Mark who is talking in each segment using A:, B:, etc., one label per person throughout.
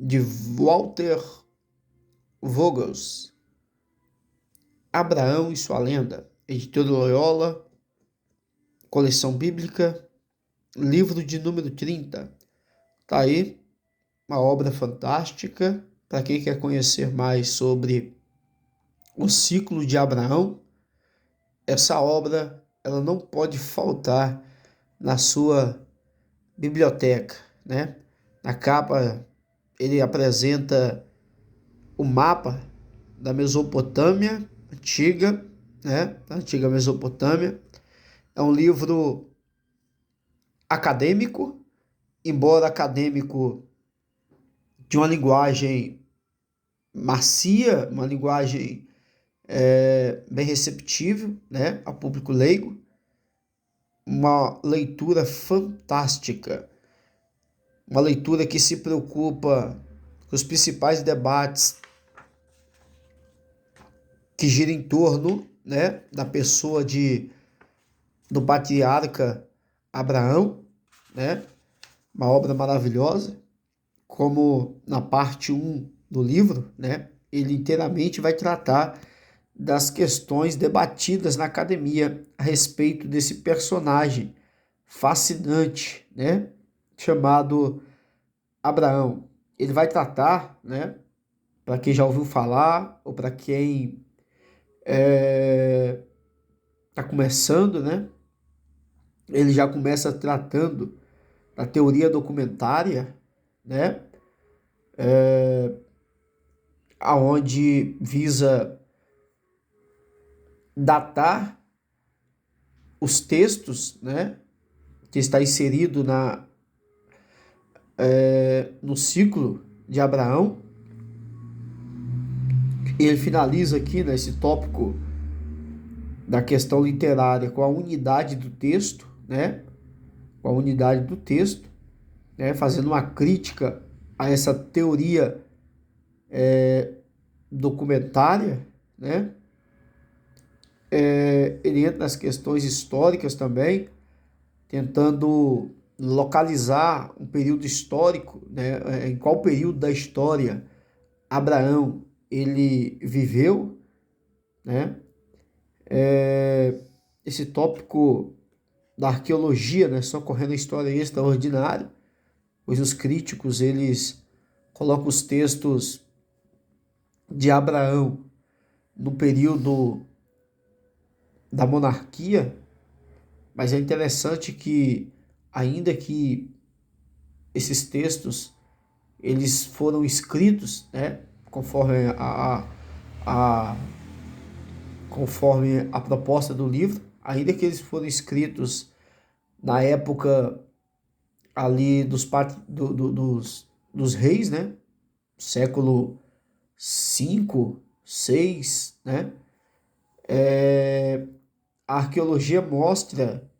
A: de Walter Vogels, Abraão e sua lenda, editora Loyola, coleção bíblica, livro de número 30. Tá aí, uma obra fantástica para quem quer conhecer mais sobre o ciclo de Abraão. Essa obra ela não pode faltar na sua biblioteca, né? Na capa ele apresenta o mapa da Mesopotâmia antiga, né? Da antiga Mesopotâmia. É um livro acadêmico, embora acadêmico de uma linguagem macia, uma linguagem bem receptível, né, ao público leigo. Uma leitura fantástica, uma leitura que se preocupa com os principais debates que giram em torno, né, da pessoa do patriarca Abraão, né, uma obra maravilhosa, como na parte 1 do livro, né, ele inteiramente vai tratar das questões debatidas na academia a respeito desse personagem fascinante, né, chamado Abraão. Ele vai tratar, né, para quem já ouviu falar ou para quem está começando, né, ele já começa tratando da teoria documentária, né, aonde visa datar os textos, né, que está inserido no ciclo de Abraão. E ele finaliza aqui nesse tópico da questão literária com a unidade do texto, né, com a unidade do texto, né, fazendo uma crítica a essa teoria documentária, né. Ele entra nas questões históricas também, tentando localizar um período histórico, né, em qual período da história Abraão ele viveu, né? Esse tópico da arqueologia, né, socorrendo a história extraordinária, pois os críticos eles colocam os textos de Abraão no período da monarquia, mas é interessante que ainda que esses textos eles foram escritos, né, a conforme a proposta do livro, ainda que eles foram escritos na época ali dos reis, né, século 5, 6, né, a arqueologia mostra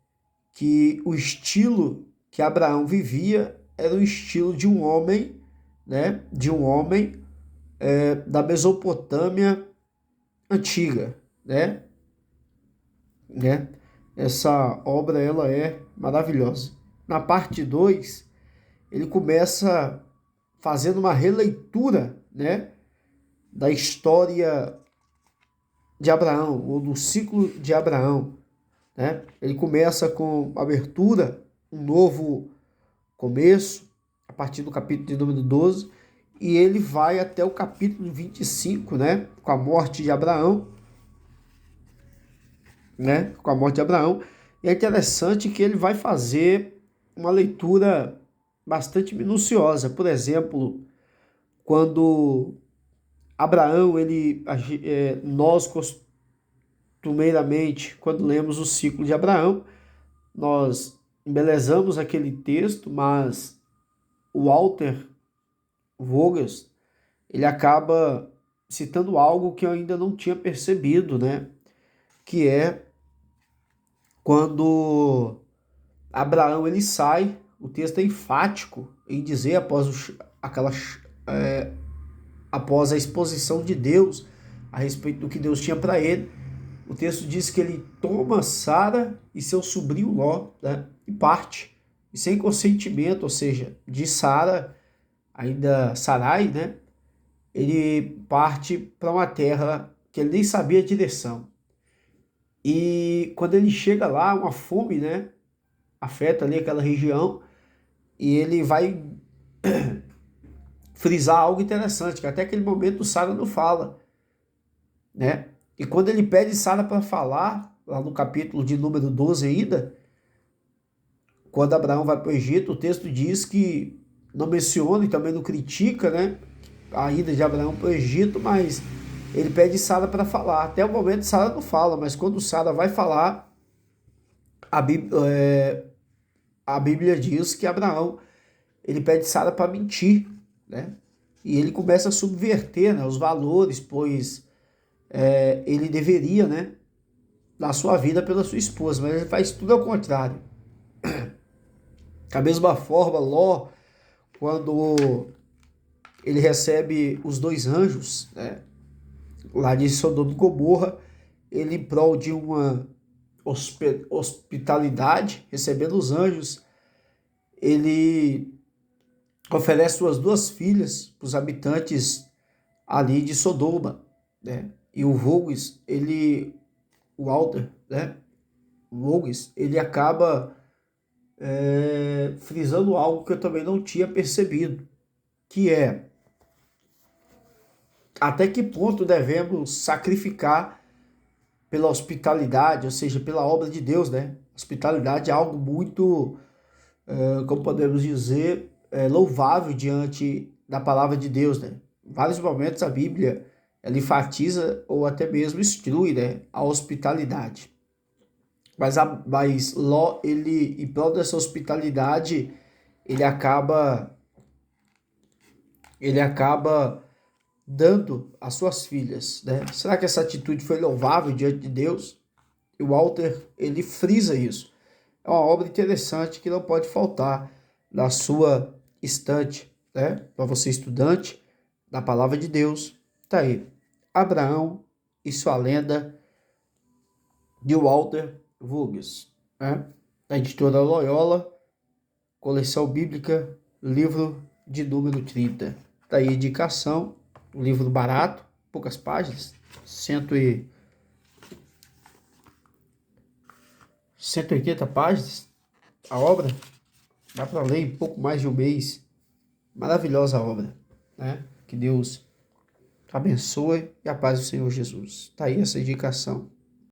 A: que o estilo que Abraão vivia era o estilo de um homem, né, da Mesopotâmia antiga, né? Essa obra ela é maravilhosa. Na parte 2, ele começa fazendo uma releitura, né, da história de Abraão, ou do ciclo de Abraão, né? Ele começa com abertura, um novo começo, a partir do capítulo de número 12, e ele vai até o capítulo 25, né, com a morte de Abraão, né, com a morte de Abraão. E é interessante que ele vai fazer uma leitura bastante minuciosa. Por exemplo, quando Abraão, nós costumeiramente, quando lemos o ciclo de Abraão, nós embelezamos aquele texto, mas o Walter Vogels, ele acaba citando algo que eu ainda não tinha percebido, né? Que é quando Abraão ele sai, o texto é enfático em dizer após a exposição de Deus a respeito do que Deus tinha para ele, o texto diz que ele toma Sara e seu sobrinho Ló, né, e parte, e sem consentimento, ou seja, de Sara ainda Sarai, né? Ele parte para uma terra que ele nem sabia a direção. E quando ele chega lá, uma fome, né? Afeta ali aquela região e ele vai frisar algo interessante, que até aquele momento Sara não fala, né? E quando ele pede Sara para falar, lá no capítulo de número 12 ainda, quando Abraão vai para o Egito, o texto diz que não menciona e também não critica, né, a ida de Abraão para o Egito, mas ele pede Sara para falar. Até o momento Sara não fala, mas quando Sara vai falar, a Bíblia diz que Abraão ele pede Sara para mentir, né? E ele começa a subverter, né, os valores, pois ele deveria, né, dar sua vida pela sua esposa, mas ele faz tudo ao contrário. Da mesma forma, Ló, quando ele recebe os dois anjos, né, lá de Sodoma e Gomorra, ele em prol de uma hospitalidade, recebendo os anjos, ele oferece suas duas filhas para os habitantes ali de Sodoma, né? E o Voges, o Walter, né? O Voges, ele acaba frisando algo que eu também não tinha percebido, que é até que ponto devemos sacrificar pela hospitalidade, ou seja, pela obra de Deus, né? Hospitalidade é algo muito, como podemos dizer, louvável diante da palavra de Deus, né? Em vários momentos a Bíblia ela enfatiza ou até mesmo instrui, né, a hospitalidade. Mas Ló, ele, em prol dessa hospitalidade, ele acaba, ele acaba dando as suas filhas, né? Será que essa atitude foi louvável diante de Deus? E o Walter, ele frisa isso. É uma obra interessante que não pode faltar na sua estante, né? Para você estudante da palavra de Deus, tá aí. Abraão e sua lenda, de Walter Voges, né? Da editora Loyola, coleção bíblica, livro de número 30. Tá aí indicação, um livro barato, poucas páginas, 180 páginas, a obra, dá para ler em pouco mais de um mês. Maravilhosa obra, né? Que Deus abençoe e a paz do Senhor Jesus. Tá aí essa indicação.